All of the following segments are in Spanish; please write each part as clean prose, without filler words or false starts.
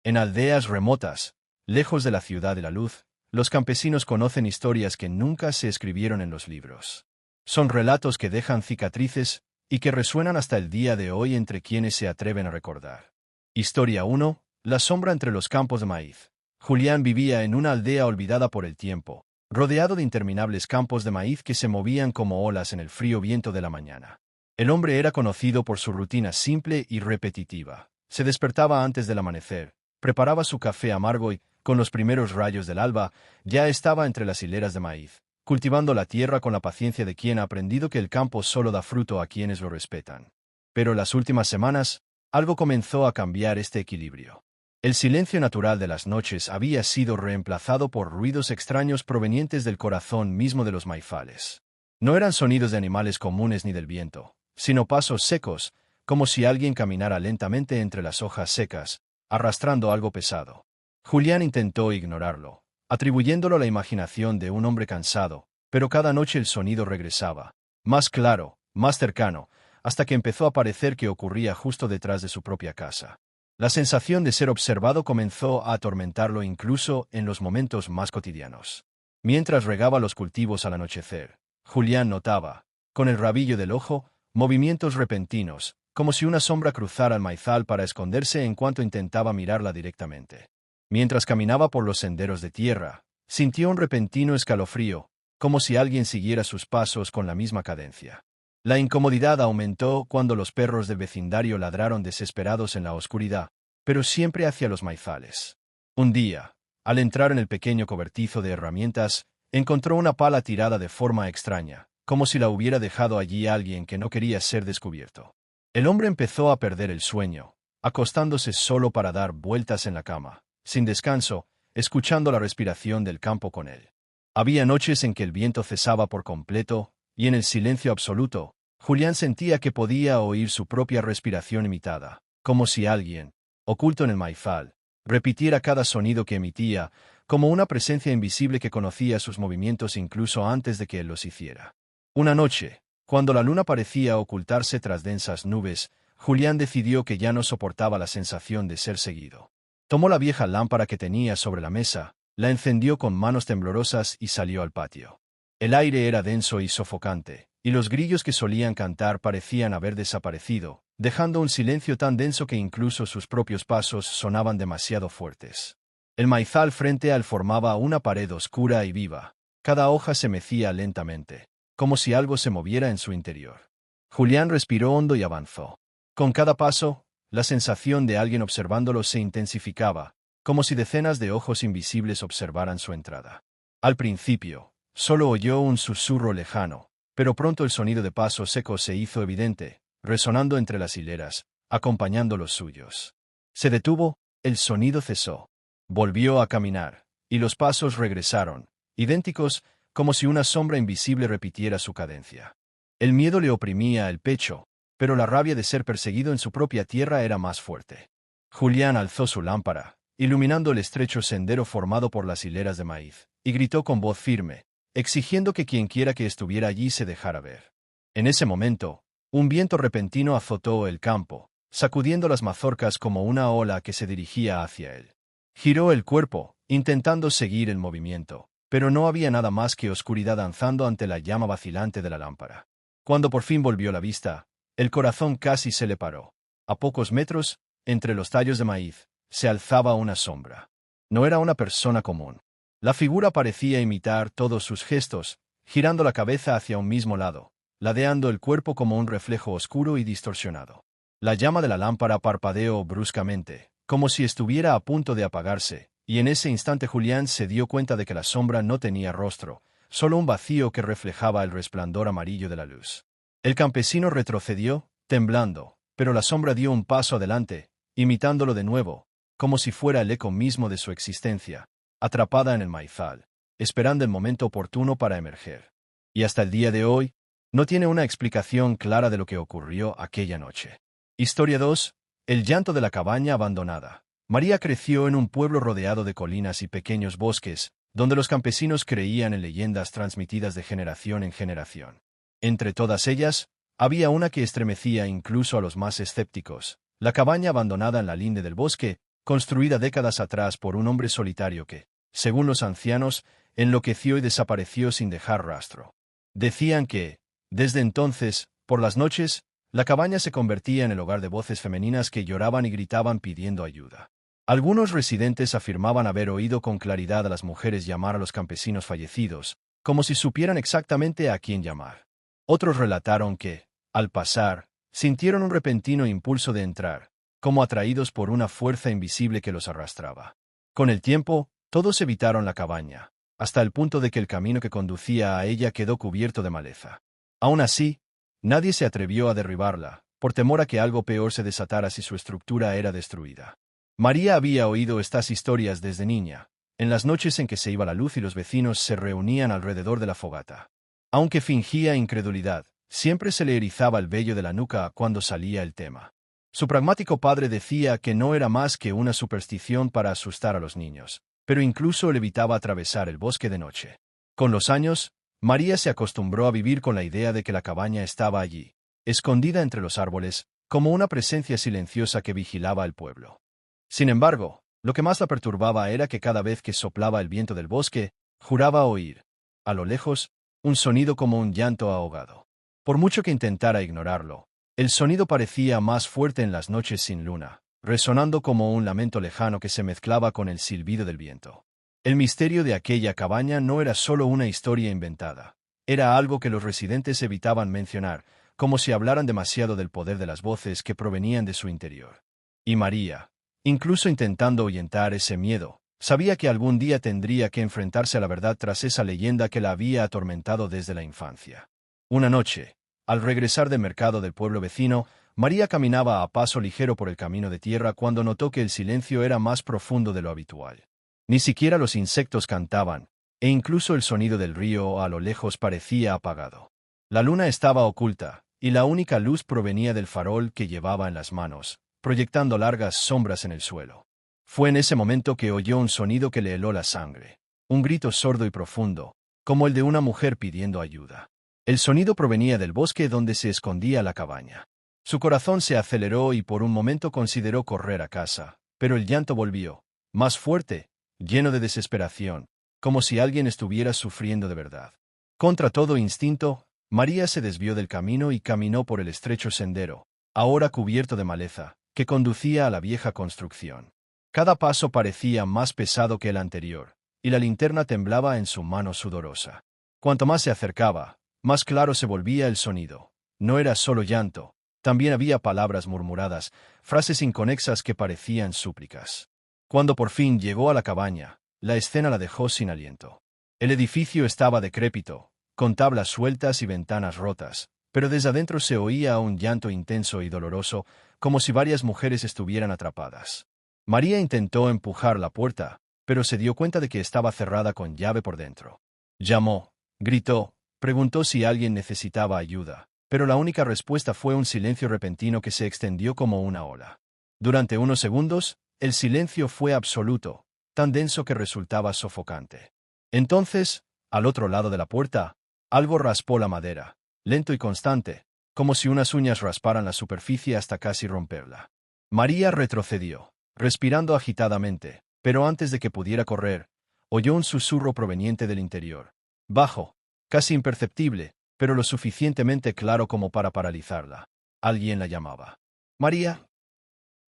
En aldeas remotas, lejos de la ciudad de la luz, los campesinos conocen historias que nunca se escribieron en los libros. Son relatos que dejan cicatrices y que resuenan hasta el día de hoy entre quienes se atreven a recordar. Historia 1. La sombra entre los campos de maíz. Julián vivía en una aldea olvidada por el tiempo, rodeado de interminables campos de maíz que se movían como olas en el frío viento de la mañana. El hombre era conocido por su rutina simple y repetitiva. Se despertaba antes del amanecer, preparaba su café amargo y, con los primeros rayos del alba, ya estaba entre las hileras de maíz, cultivando la tierra con la paciencia de quien ha aprendido que el campo solo da fruto a quienes lo respetan. Pero en las últimas semanas, algo comenzó a cambiar este equilibrio. El silencio natural de las noches había sido reemplazado por ruidos extraños provenientes del corazón mismo de los maizales. No eran sonidos de animales comunes ni del viento, sino pasos secos, como si alguien caminara lentamente entre las hojas secas, arrastrando algo pesado. Julián intentó ignorarlo, atribuyéndolo a la imaginación de un hombre cansado, pero cada noche el sonido regresaba, más claro, más cercano, hasta que empezó a parecer que ocurría justo detrás de su propia casa. La sensación de ser observado comenzó a atormentarlo incluso en los momentos más cotidianos. Mientras regaba los cultivos al anochecer, Julián notaba, con el rabillo del ojo, movimientos repentinos, como si una sombra cruzara el maizal para esconderse en cuanto intentaba mirarla directamente. Mientras caminaba por los senderos de tierra, sintió un repentino escalofrío, como si alguien siguiera sus pasos con la misma cadencia. La incomodidad aumentó cuando los perros del vecindario ladraron desesperados en la oscuridad, pero siempre hacia los maizales. Un día, al entrar en el pequeño cobertizo de herramientas, encontró una pala tirada de forma extraña, como si la hubiera dejado allí alguien que no quería ser descubierto. El hombre empezó a perder el sueño, acostándose solo para dar vueltas en la cama, sin descanso, escuchando la respiración del campo con él. Había noches en que el viento cesaba por completo, y en el silencio absoluto, Julián sentía que podía oír su propia respiración imitada, como si alguien, oculto en el maizal, repitiera cada sonido que emitía, como una presencia invisible que conocía sus movimientos incluso antes de que él los hiciera. Una noche, cuando la luna parecía ocultarse tras densas nubes, Julián decidió que ya no soportaba la sensación de ser seguido. Tomó la vieja lámpara que tenía sobre la mesa, la encendió con manos temblorosas y salió al patio. El aire era denso y sofocante, y los grillos que solían cantar parecían haber desaparecido, dejando un silencio tan denso que incluso sus propios pasos sonaban demasiado fuertes. El maizal frente a él formaba una pared oscura y viva. Cada hoja se mecía lentamente, como si algo se moviera en su interior. Julián respiró hondo y avanzó. Con cada paso, la sensación de alguien observándolo se intensificaba, como si decenas de ojos invisibles observaran su entrada. Al principio, solo oyó un susurro lejano, pero pronto el sonido de pasos secos se hizo evidente, resonando entre las hileras, acompañando los suyos. Se detuvo, el sonido cesó. Volvió a caminar, y los pasos regresaron, idénticos, como si una sombra invisible repitiera su cadencia. El miedo le oprimía el pecho, pero la rabia de ser perseguido en su propia tierra era más fuerte. Julián alzó su lámpara, iluminando el estrecho sendero formado por las hileras de maíz, y gritó con voz firme, exigiendo que quienquiera que estuviera allí se dejara ver. En ese momento, un viento repentino azotó el campo, sacudiendo las mazorcas como una ola que se dirigía hacia él. Giró el cuerpo, intentando seguir el movimiento, pero no había nada más que oscuridad danzando ante la llama vacilante de la lámpara. Cuando por fin volvió la vista, el corazón casi se le paró. A pocos metros, entre los tallos de maíz, se alzaba una sombra. No era una persona común. La figura parecía imitar todos sus gestos, girando la cabeza hacia un mismo lado, ladeando el cuerpo como un reflejo oscuro y distorsionado. La llama de la lámpara parpadeó bruscamente, como si estuviera a punto de apagarse, y en ese instante Julián se dio cuenta de que la sombra no tenía rostro, solo un vacío que reflejaba el resplandor amarillo de la luz. El campesino retrocedió, temblando, pero la sombra dio un paso adelante, imitándolo de nuevo, como si fuera el eco mismo de su existencia, atrapada en el maizal, esperando el momento oportuno para emerger. Y hasta el día de hoy, no tiene una explicación clara de lo que ocurrió aquella noche. Historia 2. El llanto de la cabaña abandonada. María creció en un pueblo rodeado de colinas y pequeños bosques, donde los campesinos creían en leyendas transmitidas de generación en generación. Entre todas ellas, había una que estremecía incluso a los más escépticos: la cabaña abandonada en la linde del bosque, construida décadas atrás por un hombre solitario que, según los ancianos, enloqueció y desapareció sin dejar rastro. Decían que, desde entonces, por las noches, la cabaña se convertía en el hogar de voces femeninas que lloraban y gritaban pidiendo ayuda. Algunos residentes afirmaban haber oído con claridad a las mujeres llamar a los campesinos fallecidos, como si supieran exactamente a quién llamar. Otros relataron que, al pasar, sintieron un repentino impulso de entrar, como atraídos por una fuerza invisible que los arrastraba. Con el tiempo, todos evitaron la cabaña, hasta el punto de que el camino que conducía a ella quedó cubierto de maleza. Aún así, nadie se atrevió a derribarla, por temor a que algo peor se desatara si su estructura era destruida. María había oído estas historias desde niña, en las noches en que se iba la luz y los vecinos se reunían alrededor de la fogata. Aunque fingía incredulidad, siempre se le erizaba el vello de la nuca cuando salía el tema. Su pragmático padre decía que no era más que una superstición para asustar a los niños, pero incluso le evitaba atravesar el bosque de noche. Con los años, María se acostumbró a vivir con la idea de que la cabaña estaba allí, escondida entre los árboles, como una presencia silenciosa que vigilaba el pueblo. Sin embargo, lo que más la perturbaba era que cada vez que soplaba el viento del bosque, juraba oír, a lo lejos, un sonido como un llanto ahogado. Por mucho que intentara ignorarlo, el sonido parecía más fuerte en las noches sin luna, resonando como un lamento lejano que se mezclaba con el silbido del viento. El misterio de aquella cabaña no era solo una historia inventada, era algo que los residentes evitaban mencionar, como si hablaran demasiado del poder de las voces que provenían de su interior. Y María, incluso intentando ahuyentar ese miedo, sabía que algún día tendría que enfrentarse a la verdad tras esa leyenda que la había atormentado desde la infancia. Una noche, al regresar del mercado del pueblo vecino, María caminaba a paso ligero por el camino de tierra cuando notó que el silencio era más profundo de lo habitual. Ni siquiera los insectos cantaban, e incluso el sonido del río a lo lejos parecía apagado. La luna estaba oculta, y la única luz provenía del farol que llevaba en las manos, proyectando largas sombras en el suelo. Fue en ese momento que oyó un sonido que le heló la sangre, un grito sordo y profundo, como el de una mujer pidiendo ayuda. El sonido provenía del bosque donde se escondía la cabaña. Su corazón se aceleró y por un momento consideró correr a casa, pero el llanto volvió, más fuerte, lleno de desesperación, como si alguien estuviera sufriendo de verdad. Contra todo instinto, María se desvió del camino y caminó por el estrecho sendero, ahora cubierto de maleza, que conducía a la vieja construcción. Cada paso parecía más pesado que el anterior, y la linterna temblaba en su mano sudorosa. Cuanto más se acercaba, más claro se volvía el sonido. No era solo llanto, también había palabras murmuradas, frases inconexas que parecían súplicas. Cuando por fin llegó a la cabaña, la escena la dejó sin aliento. El edificio estaba decrépito, con tablas sueltas y ventanas rotas, pero desde adentro se oía un llanto intenso y doloroso, como si varias mujeres estuvieran atrapadas. María intentó empujar la puerta, pero se dio cuenta de que estaba cerrada con llave por dentro. Llamó, gritó, preguntó si alguien necesitaba ayuda, pero la única respuesta fue un silencio repentino que se extendió como una ola. Durante unos segundos, el silencio fue absoluto, tan denso que resultaba sofocante. Entonces, al otro lado de la puerta, algo raspó la madera, lento y constante, como si unas uñas rasparan la superficie hasta casi romperla. María retrocedió, respirando agitadamente, pero antes de que pudiera correr, oyó un susurro proveniente del interior. Bajo, casi imperceptible, pero lo suficientemente claro como para paralizarla. Alguien la llamaba. «María».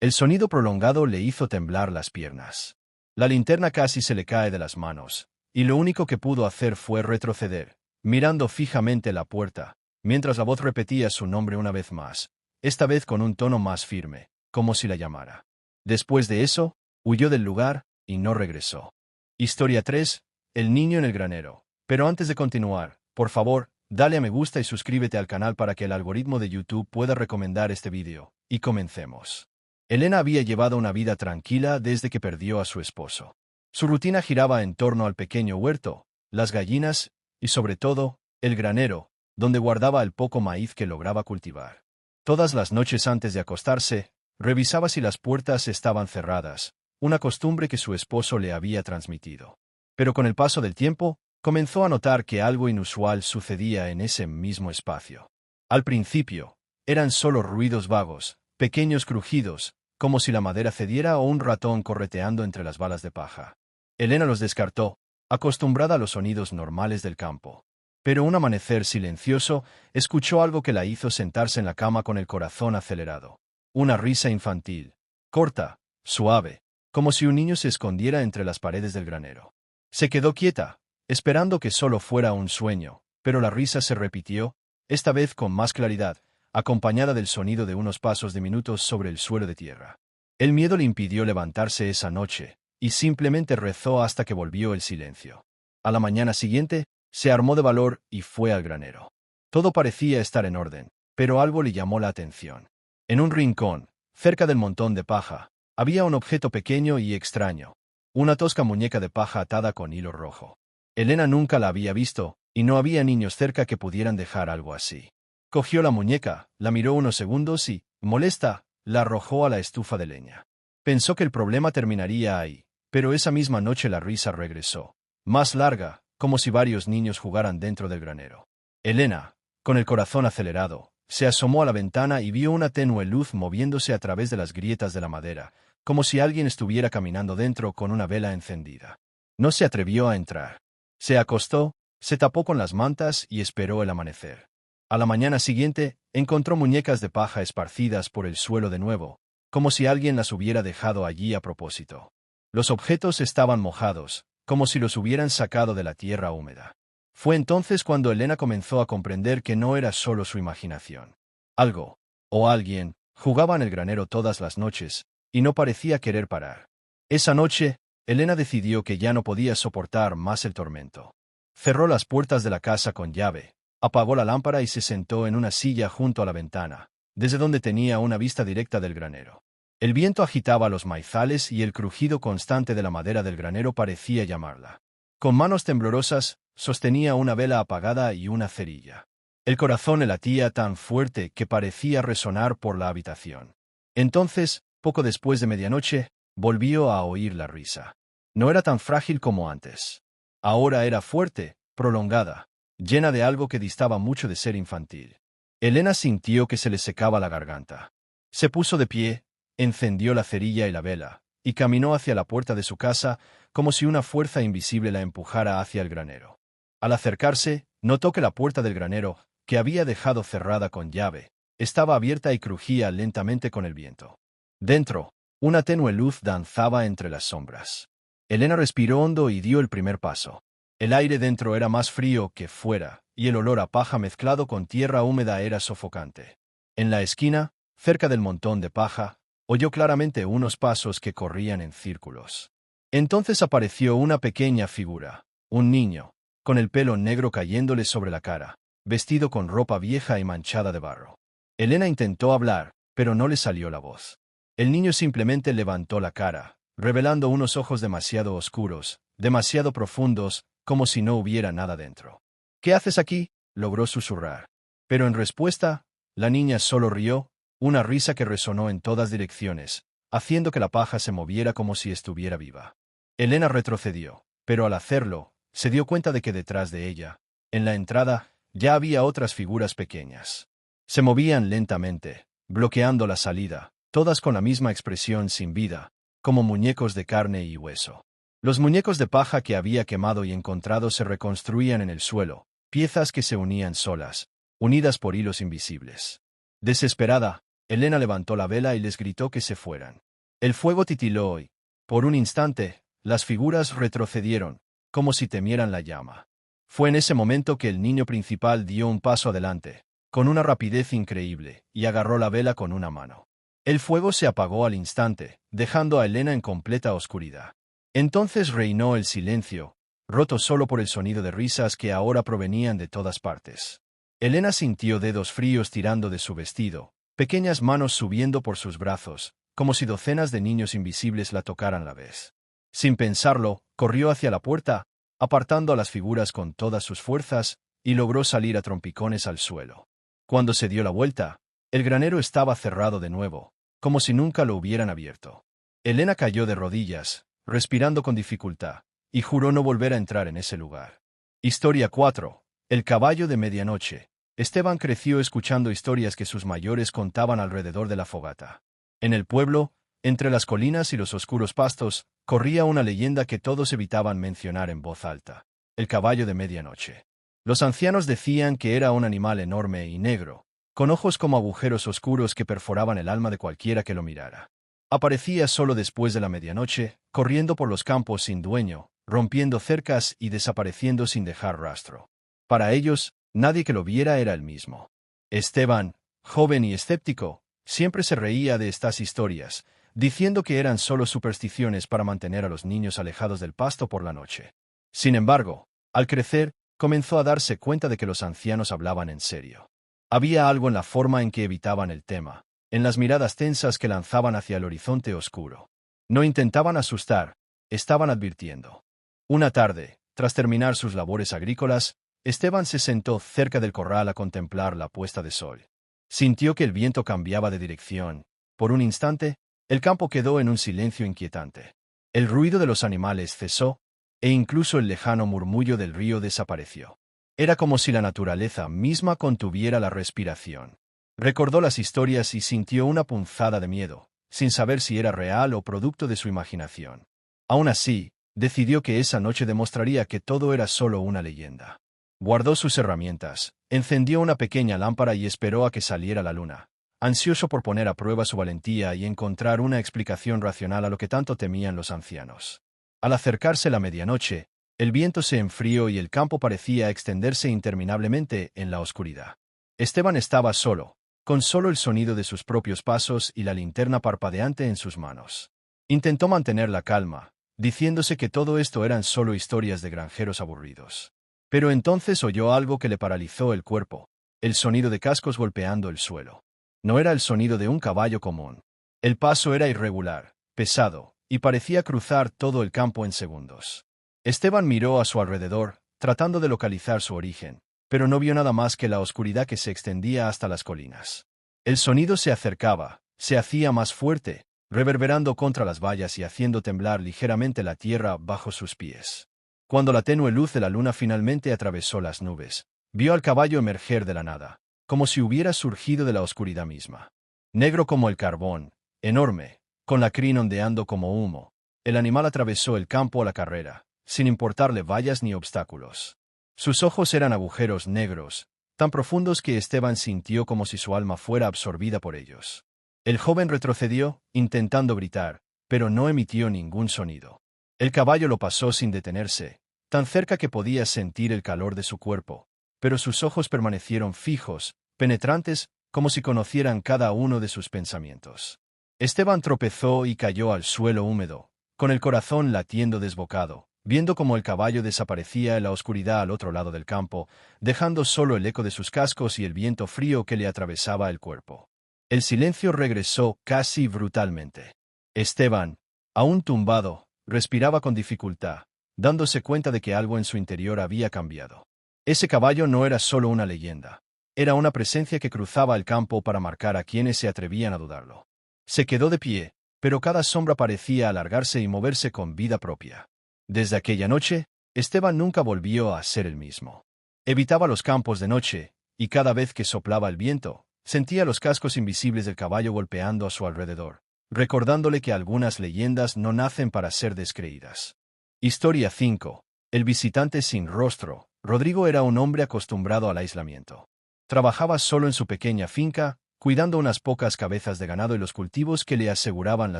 El sonido prolongado le hizo temblar las piernas. La linterna casi se le cae de las manos, y lo único que pudo hacer fue retroceder, mirando fijamente la puerta, mientras la voz repetía su nombre una vez más, esta vez con un tono más firme, como si la llamara. Después de eso, huyó del lugar, y no regresó. Historia 3. El niño en el granero. Pero antes de continuar, por favor, dale a me gusta y suscríbete al canal para que el algoritmo de YouTube pueda recomendar este vídeo, y comencemos. Elena había llevado una vida tranquila desde que perdió a su esposo. Su rutina giraba en torno al pequeño huerto, las gallinas, y sobre todo, el granero, donde guardaba el poco maíz que lograba cultivar. Todas las noches antes de acostarse, revisaba si las puertas estaban cerradas, una costumbre que su esposo le había transmitido. Pero con el paso del tiempo, comenzó a notar que algo inusual sucedía en ese mismo espacio. Al principio, eran solo ruidos vagos, pequeños crujidos, como si la madera cediera o un ratón correteando entre las balas de paja. Elena los descartó, acostumbrada a los sonidos normales del campo. Pero un amanecer silencioso escuchó algo que la hizo sentarse en la cama con el corazón acelerado. Una risa infantil, corta, suave, como si un niño se escondiera entre las paredes del granero. Se quedó quieta, esperando que solo fuera un sueño, pero la risa se repitió, esta vez con más claridad, acompañada del sonido de unos pasos diminutos sobre el suelo de tierra. El miedo le impidió levantarse esa noche, y simplemente rezó hasta que volvió el silencio. A la mañana siguiente, se armó de valor y fue al granero. Todo parecía estar en orden, pero algo le llamó la atención. En un rincón, cerca del montón de paja, había un objeto pequeño y extraño, una tosca muñeca de paja atada con hilo rojo. Elena nunca la había visto, y no había niños cerca que pudieran dejar algo así. Cogió la muñeca, la miró unos segundos y, molesta, la arrojó a la estufa de leña. Pensó que el problema terminaría ahí, pero esa misma noche la risa regresó, más larga, como si varios niños jugaran dentro del granero. Elena, con el corazón acelerado, se asomó a la ventana y vio una tenue luz moviéndose a través de las grietas de la madera, como si alguien estuviera caminando dentro con una vela encendida. No se atrevió a entrar. Se acostó, se tapó con las mantas y esperó el amanecer. A la mañana siguiente, encontró muñecas de paja esparcidas por el suelo de nuevo, como si alguien las hubiera dejado allí a propósito. Los objetos estaban mojados, como si los hubieran sacado de la tierra húmeda. Fue entonces cuando Elena comenzó a comprender que no era solo su imaginación. Algo, o alguien, jugaba en el granero todas las noches, y no parecía querer parar. Esa noche, Elena decidió que ya no podía soportar más el tormento. Cerró las puertas de la casa con llave, apagó la lámpara y se sentó en una silla junto a la ventana, desde donde tenía una vista directa del granero. El viento agitaba los maizales y el crujido constante de la madera del granero parecía llamarla. Con manos temblorosas, sostenía una vela apagada y una cerilla. El corazón le latía tan fuerte que parecía resonar por la habitación. Entonces, poco después de medianoche, volvió a oír la risa. No era tan frágil como antes. Ahora era fuerte, prolongada, llena de algo que distaba mucho de ser infantil. Elena sintió que se le secaba la garganta. Se puso de pie, encendió la cerilla y la vela, y caminó hacia la puerta de su casa, como si una fuerza invisible la empujara hacia el granero. Al acercarse, notó que la puerta del granero, que había dejado cerrada con llave, estaba abierta y crujía lentamente con el viento. Dentro, una tenue luz danzaba entre las sombras. Elena respiró hondo y dio el primer paso. El aire dentro era más frío que fuera, y el olor a paja mezclado con tierra húmeda era sofocante. En la esquina, cerca del montón de paja, oyó claramente unos pasos que corrían en círculos. Entonces apareció una pequeña figura, un niño, con el pelo negro cayéndole sobre la cara, vestido con ropa vieja y manchada de barro. Elena intentó hablar, pero no le salió la voz. El niño simplemente levantó la cara, revelando unos ojos demasiado oscuros, demasiado profundos, como si no hubiera nada dentro. «¿Qué haces aquí?», logró susurrar. Pero en respuesta, la niña solo rió, una risa que resonó en todas direcciones, haciendo que la paja se moviera como si estuviera viva. Elena retrocedió, pero al hacerlo, se dio cuenta de que detrás de ella, en la entrada, ya había otras figuras pequeñas. Se movían lentamente, bloqueando la salida, todas con la misma expresión sin vida, como muñecos de carne y hueso. Los muñecos de paja que había quemado y encontrado se reconstruían en el suelo, piezas que se unían solas, unidas por hilos invisibles. Desesperada, Elena levantó la vela y les gritó que se fueran. El fuego titiló y, por un instante, las figuras retrocedieron, como si temieran la llama. Fue en ese momento que el niño principal dio un paso adelante, con una rapidez increíble, y agarró la vela con una mano. El fuego se apagó al instante, dejando a Elena en completa oscuridad. Entonces reinó el silencio, roto solo por el sonido de risas que ahora provenían de todas partes. Elena sintió dedos fríos tirando de su vestido, pequeñas manos subiendo por sus brazos, como si docenas de niños invisibles la tocaran a la vez. Sin pensarlo, corrió hacia la puerta, apartando a las figuras con todas sus fuerzas, y logró salir a trompicones al suelo. Cuando se dio la vuelta, el granero estaba cerrado de nuevo, como si nunca lo hubieran abierto. Elena cayó de rodillas, respirando con dificultad, y juró no volver a entrar en ese lugar. Historia 4. El caballo de medianoche. Esteban creció escuchando historias que sus mayores contaban alrededor de la fogata. En el pueblo, Entre las colinas y los oscuros pastos, corría una leyenda que todos evitaban mencionar en voz alta: el caballo de medianoche. Los ancianos decían que era un animal enorme y negro, con ojos como agujeros oscuros que perforaban el alma de cualquiera que lo mirara. Aparecía solo después de la medianoche, corriendo por los campos sin dueño, rompiendo cercas y desapareciendo sin dejar rastro. Para ellos, nadie que lo viera era el mismo. Esteban, joven y escéptico, siempre se reía de estas historias, diciendo que eran solo supersticiones para mantener a los niños alejados del pasto por la noche. Sin embargo, al crecer, comenzó a darse cuenta de que los ancianos hablaban en serio. Había algo en la forma en que evitaban el tema, en las miradas tensas que lanzaban hacia el horizonte oscuro. No intentaban asustar, estaban advirtiendo. Una tarde, tras terminar sus labores agrícolas, Esteban se sentó cerca del corral a contemplar la puesta de sol. Sintió que el viento cambiaba de dirección. Por un instante, el campo quedó en un silencio inquietante. El ruido de los animales cesó, e incluso el lejano murmullo del río desapareció. Era como si la naturaleza misma contuviera la respiración. Recordó las historias y sintió una punzada de miedo, sin saber si era real o producto de su imaginación. Aún así, decidió que esa noche demostraría que todo era solo una leyenda. Guardó sus herramientas, encendió una pequeña lámpara y esperó a que saliera la luna, ansioso por poner a prueba su valentía y encontrar una explicación racional a lo que tanto temían los ancianos. Al acercarse la medianoche, el viento se enfrió y el campo parecía extenderse interminablemente en la oscuridad. Esteban estaba solo, con solo el sonido de sus propios pasos y la linterna parpadeante en sus manos. Intentó mantener la calma, diciéndose que todo esto eran solo historias de granjeros aburridos. Pero entonces oyó algo que le paralizó el cuerpo: el sonido de cascos golpeando el suelo. No era el sonido de un caballo común. El paso era irregular, pesado, y parecía cruzar todo el campo en segundos. Esteban miró a su alrededor, tratando de localizar su origen, pero no vio nada más que la oscuridad que se extendía hasta las colinas. El sonido se acercaba, se hacía más fuerte, reverberando contra las vallas y haciendo temblar ligeramente la tierra bajo sus pies. Cuando la tenue luz de la luna finalmente atravesó las nubes, vio al caballo emerger de la nada, como si hubiera surgido de la oscuridad misma. Negro como el carbón, enorme, con la crin ondeando como humo, el animal atravesó el campo a la carrera, sin importarle vallas ni obstáculos. Sus ojos eran agujeros negros, tan profundos que Esteban sintió como si su alma fuera absorbida por ellos. El joven retrocedió, intentando gritar, pero no emitió ningún sonido. El caballo lo pasó sin detenerse, tan cerca que podía sentir el calor de su cuerpo, pero sus ojos permanecieron fijos, penetrantes, como si conocieran cada uno de sus pensamientos. Esteban tropezó y cayó al suelo húmedo, con el corazón latiendo desbocado, viendo cómo el caballo desaparecía en la oscuridad al otro lado del campo, dejando solo el eco de sus cascos y el viento frío que le atravesaba el cuerpo. El silencio regresó casi brutalmente. Esteban, aún tumbado, respiraba con dificultad, dándose cuenta de que algo en su interior había cambiado. Ese caballo no era solo una leyenda. Era una presencia que cruzaba el campo para marcar a quienes se atrevían a dudarlo. Se quedó de pie, pero cada sombra parecía alargarse y moverse con vida propia. Desde aquella noche, Esteban nunca volvió a ser el mismo. Evitaba los campos de noche, y cada vez que soplaba el viento, sentía los cascos invisibles del caballo golpeando a su alrededor, recordándole que algunas leyendas no nacen para ser descreídas. Historia 5. El visitante sin rostro. Rodrigo era un hombre acostumbrado al aislamiento. Trabajaba solo en su pequeña finca, cuidando unas pocas cabezas de ganado y los cultivos que le aseguraban la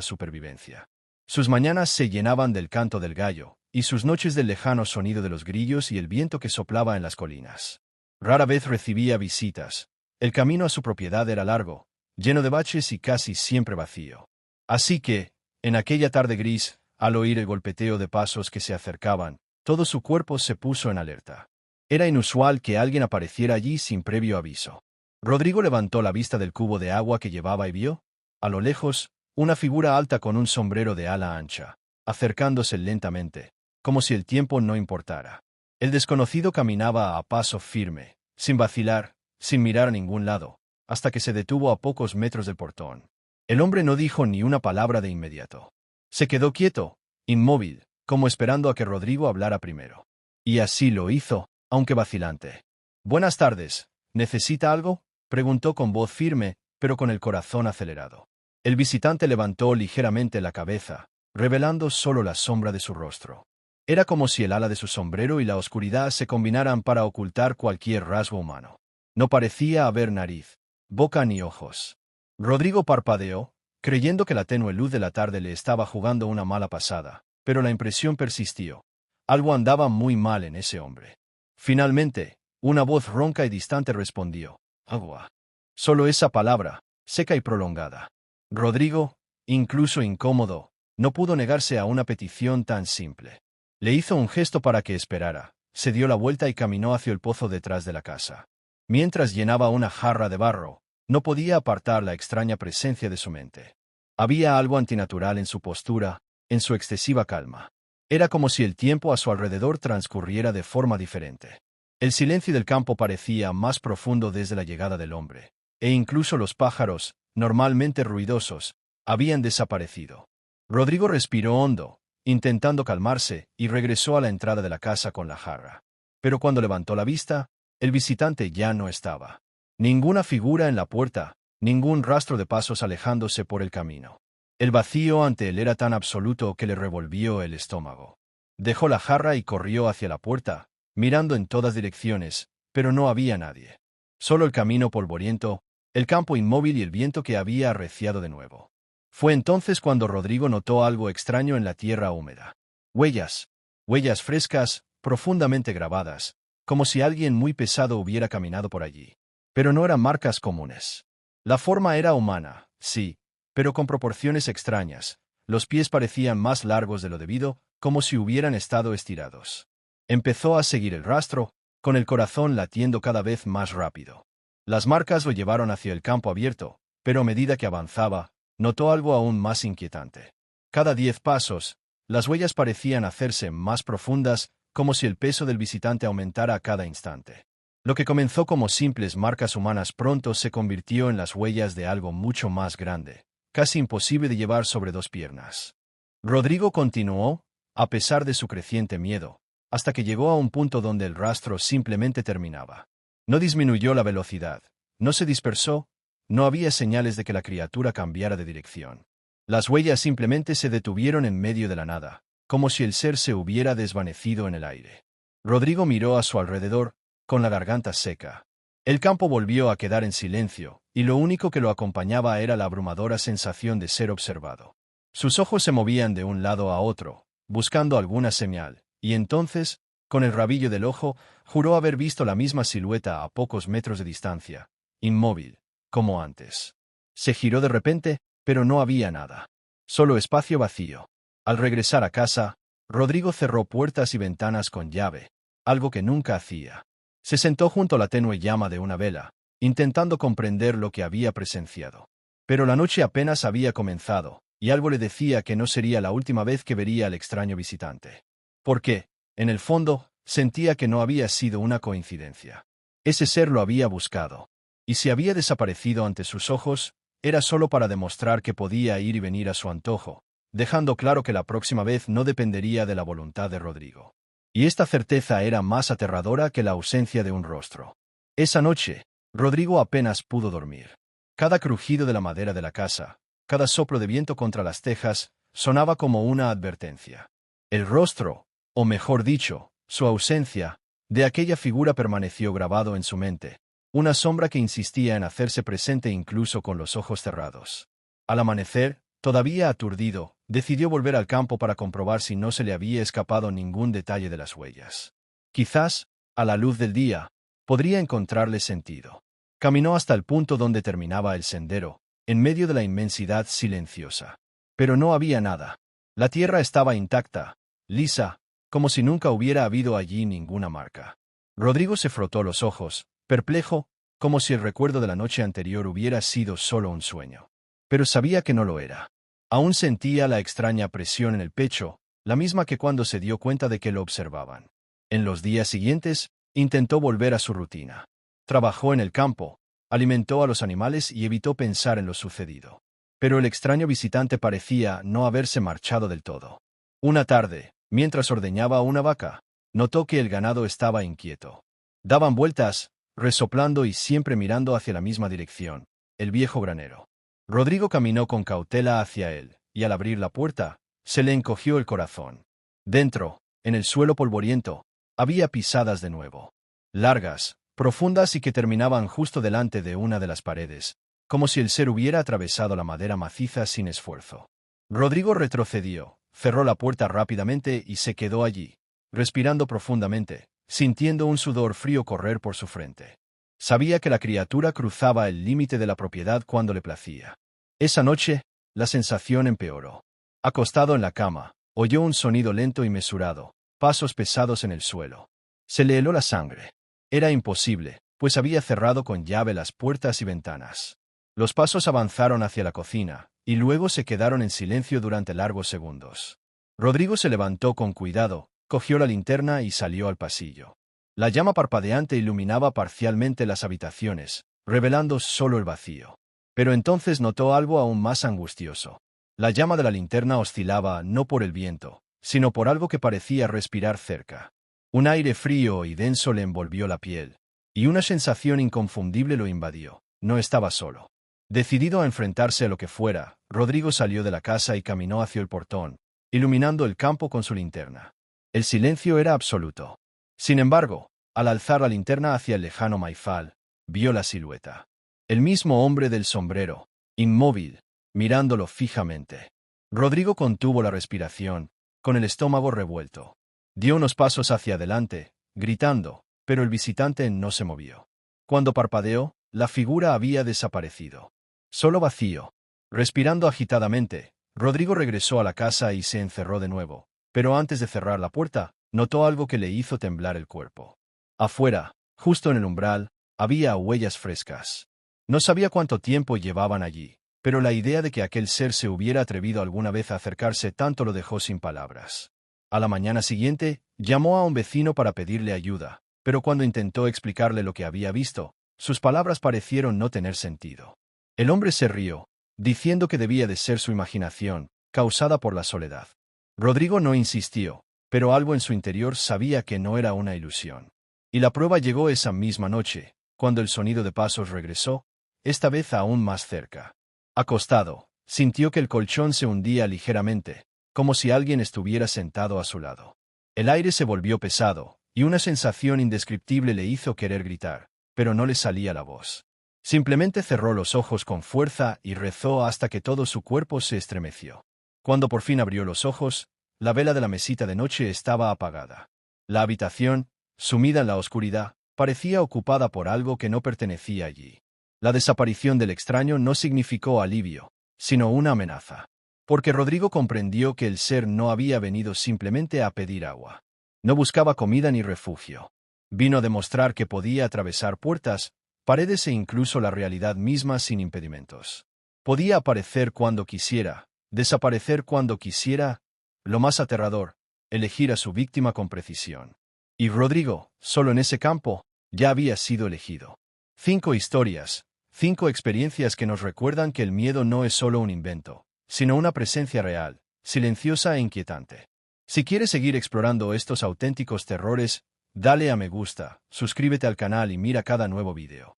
supervivencia. Sus mañanas se llenaban del canto del gallo, y sus noches del lejano sonido de los grillos y el viento que soplaba en las colinas. Rara vez recibía visitas. El camino a su propiedad era largo, lleno de baches y casi siempre vacío. Así que, en aquella tarde gris, al oír el golpeteo de pasos que se acercaban, todo su cuerpo se puso en alerta. Era inusual que alguien apareciera allí sin previo aviso. Rodrigo levantó la vista del cubo de agua que llevaba y vio, a lo lejos, una figura alta con un sombrero de ala ancha, acercándose lentamente, como si el tiempo no importara. El desconocido caminaba a paso firme, sin vacilar, sin mirar a ningún lado, hasta que se detuvo a pocos metros del portón. El hombre no dijo ni una palabra de inmediato. Se quedó quieto, inmóvil, como esperando a que Rodrigo hablara primero. Y así lo hizo, aunque vacilante. «Buenas tardes, ¿necesita algo?», preguntó con voz firme, pero con el corazón acelerado. El visitante levantó ligeramente la cabeza, revelando solo la sombra de su rostro. Era como si el ala de su sombrero y la oscuridad se combinaran para ocultar cualquier rasgo humano. No parecía haber nariz, boca ni ojos. Rodrigo parpadeó, creyendo que la tenue luz de la tarde le estaba jugando una mala pasada, pero la impresión persistió. Algo andaba muy mal en ese hombre. Finalmente, una voz ronca y distante respondió: agua. Solo esa palabra, seca y prolongada. Rodrigo, incluso incómodo, no pudo negarse a una petición tan simple. Le hizo un gesto para que esperara, se dio la vuelta y caminó hacia el pozo detrás de la casa. Mientras llenaba una jarra de barro, no podía apartar la extraña presencia de su mente. Había algo antinatural en su postura, en su excesiva calma. Era como si el tiempo a su alrededor transcurriera de forma diferente. El silencio del campo parecía más profundo desde la llegada del hombre, e incluso los pájaros, normalmente ruidosos, habían desaparecido. Rodrigo respiró hondo, intentando calmarse, y regresó a la entrada de la casa con la jarra. Pero cuando levantó la vista, el visitante ya no estaba. Ninguna figura en la puerta, ningún rastro de pasos alejándose por el camino. El vacío ante él era tan absoluto que le revolvió el estómago. Dejó la jarra y corrió hacia la puerta, mirando en todas direcciones, pero no había nadie. Solo el camino polvoriento, el campo inmóvil y el viento que había arreciado de nuevo. Fue entonces cuando Rodrigo notó algo extraño en la tierra húmeda. Huellas. Huellas frescas, profundamente grabadas, como si alguien muy pesado hubiera caminado por allí. Pero no eran marcas comunes. La forma era humana, sí, pero con proporciones extrañas. Los pies parecían más largos de lo debido, como si hubieran estado estirados. Empezó a seguir el rastro, con el corazón latiendo cada vez más rápido. Las marcas lo llevaron hacia el campo abierto, pero a medida que avanzaba, notó algo aún más inquietante. Cada 10 pasos, las huellas parecían hacerse más profundas, como si el peso del visitante aumentara a cada instante. Lo que comenzó como simples marcas humanas pronto se convirtió en las huellas de algo mucho más grande, casi imposible de llevar sobre 2 piernas. Rodrigo continuó, a pesar de su creciente miedo, hasta que llegó a un punto donde el rastro simplemente terminaba. No disminuyó la velocidad, no se dispersó, no había señales de que la criatura cambiara de dirección. Las huellas simplemente se detuvieron en medio de la nada, como si el ser se hubiera desvanecido en el aire. Rodrigo miró a su alrededor, con la garganta seca. El campo volvió a quedar en silencio, y lo único que lo acompañaba era la abrumadora sensación de ser observado. Sus ojos se movían de un lado a otro, buscando alguna señal, y entonces, con el rabillo del ojo, juró haber visto la misma silueta a pocos metros de distancia, inmóvil, como antes. Se giró de repente, pero no había nada. Solo espacio vacío. Al regresar a casa, Rodrigo cerró puertas y ventanas con llave, algo que nunca hacía. Se sentó junto a la tenue llama de una vela, intentando comprender lo que había presenciado. Pero la noche apenas había comenzado, y algo le decía que no sería la última vez que vería al extraño visitante. Porque, en el fondo, sentía que no había sido una coincidencia. Ese ser lo había buscado. Y si había desaparecido ante sus ojos, era solo para demostrar que podía ir y venir a su antojo, dejando claro que la próxima vez no dependería de la voluntad de Rodrigo. Y esta certeza era más aterradora que la ausencia de un rostro. Esa noche, Rodrigo apenas pudo dormir. Cada crujido de la madera de la casa, cada soplo de viento contra las tejas, sonaba como una advertencia. El rostro, o mejor dicho, su ausencia, de aquella figura permaneció grabado en su mente, una sombra que insistía en hacerse presente incluso con los ojos cerrados. Al amanecer, todavía aturdido, decidió volver al campo para comprobar si no se le había escapado ningún detalle de las huellas. Quizás, a la luz del día, podría encontrarle sentido. Caminó hasta el punto donde terminaba el sendero, en medio de la inmensidad silenciosa. Pero no había nada. La tierra estaba intacta, lisa, como si nunca hubiera habido allí ninguna marca. Rodrigo se frotó los ojos, perplejo, como si el recuerdo de la noche anterior hubiera sido solo un sueño. Pero sabía que no lo era. Aún sentía la extraña presión en el pecho, la misma que cuando se dio cuenta de que lo observaban. En los días siguientes, intentó volver a su rutina. Trabajó en el campo, alimentó a los animales y evitó pensar en lo sucedido. Pero el extraño visitante parecía no haberse marchado del todo. Una tarde, mientras ordeñaba una vaca, notó que el ganado estaba inquieto. Daban vueltas, resoplando y siempre mirando hacia la misma dirección, el viejo granero. Rodrigo caminó con cautela hacia él, y al abrir la puerta, se le encogió el corazón. Dentro, en el suelo polvoriento, había pisadas de nuevo. Largas, profundas y que terminaban justo delante de una de las paredes, como si el ser hubiera atravesado la madera maciza sin esfuerzo. Rodrigo retrocedió, cerró la puerta rápidamente y se quedó allí, respirando profundamente, sintiendo un sudor frío correr por su frente. Sabía que la criatura cruzaba el límite de la propiedad cuando le placía. Esa noche, la sensación empeoró. Acostado en la cama, oyó un sonido lento y mesurado, pasos pesados en el suelo. Se le heló la sangre. Era imposible, pues había cerrado con llave las puertas y ventanas. Los pasos avanzaron hacia la cocina, y luego se quedaron en silencio durante largos segundos. Rodrigo se levantó con cuidado, cogió la linterna y salió al pasillo. La llama parpadeante iluminaba parcialmente las habitaciones, revelando solo el vacío. Pero entonces notó algo aún más angustioso. La llama de la linterna oscilaba no por el viento, sino por algo que parecía respirar cerca. Un aire frío y denso le envolvió la piel, y una sensación inconfundible lo invadió. No estaba solo. Decidido a enfrentarse a lo que fuera, Rodrigo salió de la casa y caminó hacia el portón, iluminando el campo con su linterna. El silencio era absoluto. Sin embargo, al alzar la linterna hacia el lejano maizal, vio la silueta. El mismo hombre del sombrero, inmóvil, mirándolo fijamente. Rodrigo contuvo la respiración, con el estómago revuelto. Dio unos pasos hacia adelante, gritando, pero el visitante no se movió. Cuando parpadeó, la figura había desaparecido. Solo vacío. Respirando agitadamente, Rodrigo regresó a la casa y se encerró de nuevo, pero antes de cerrar la puerta, notó algo que le hizo temblar el cuerpo. Afuera, justo en el umbral, había huellas frescas. No sabía cuánto tiempo llevaban allí, pero la idea de que aquel ser se hubiera atrevido alguna vez a acercarse tanto lo dejó sin palabras. A la mañana siguiente, llamó a un vecino para pedirle ayuda, pero cuando intentó explicarle lo que había visto, sus palabras parecieron no tener sentido. El hombre se rió, diciendo que debía de ser su imaginación, causada por la soledad. Rodrigo no insistió, pero algo en su interior sabía que no era una ilusión. Y la prueba llegó esa misma noche, cuando el sonido de pasos regresó, esta vez aún más cerca. Acostado, sintió que el colchón se hundía ligeramente, como si alguien estuviera sentado a su lado. El aire se volvió pesado, y una sensación indescriptible le hizo querer gritar, pero no le salía la voz. Simplemente cerró los ojos con fuerza y rezó hasta que todo su cuerpo se estremeció. Cuando por fin abrió los ojos, la vela de la mesita de noche estaba apagada. La habitación, sumida en la oscuridad, parecía ocupada por algo que no pertenecía allí. La desaparición del extraño no significó alivio, sino una amenaza. Porque Rodrigo comprendió que el ser no había venido simplemente a pedir agua. No buscaba comida ni refugio. Vino a demostrar que podía atravesar puertas, paredes e incluso la realidad misma sin impedimentos. Podía aparecer cuando quisiera, desaparecer cuando quisiera, lo más aterrador, elegir a su víctima con precisión. Y Rodrigo, solo en ese campo, ya había sido elegido. 5 historias, 5 experiencias que nos recuerdan que el miedo no es solo un invento, sino una presencia real, silenciosa e inquietante. Si quieres seguir explorando estos auténticos terrores, dale a me gusta, suscríbete al canal y mira cada nuevo video.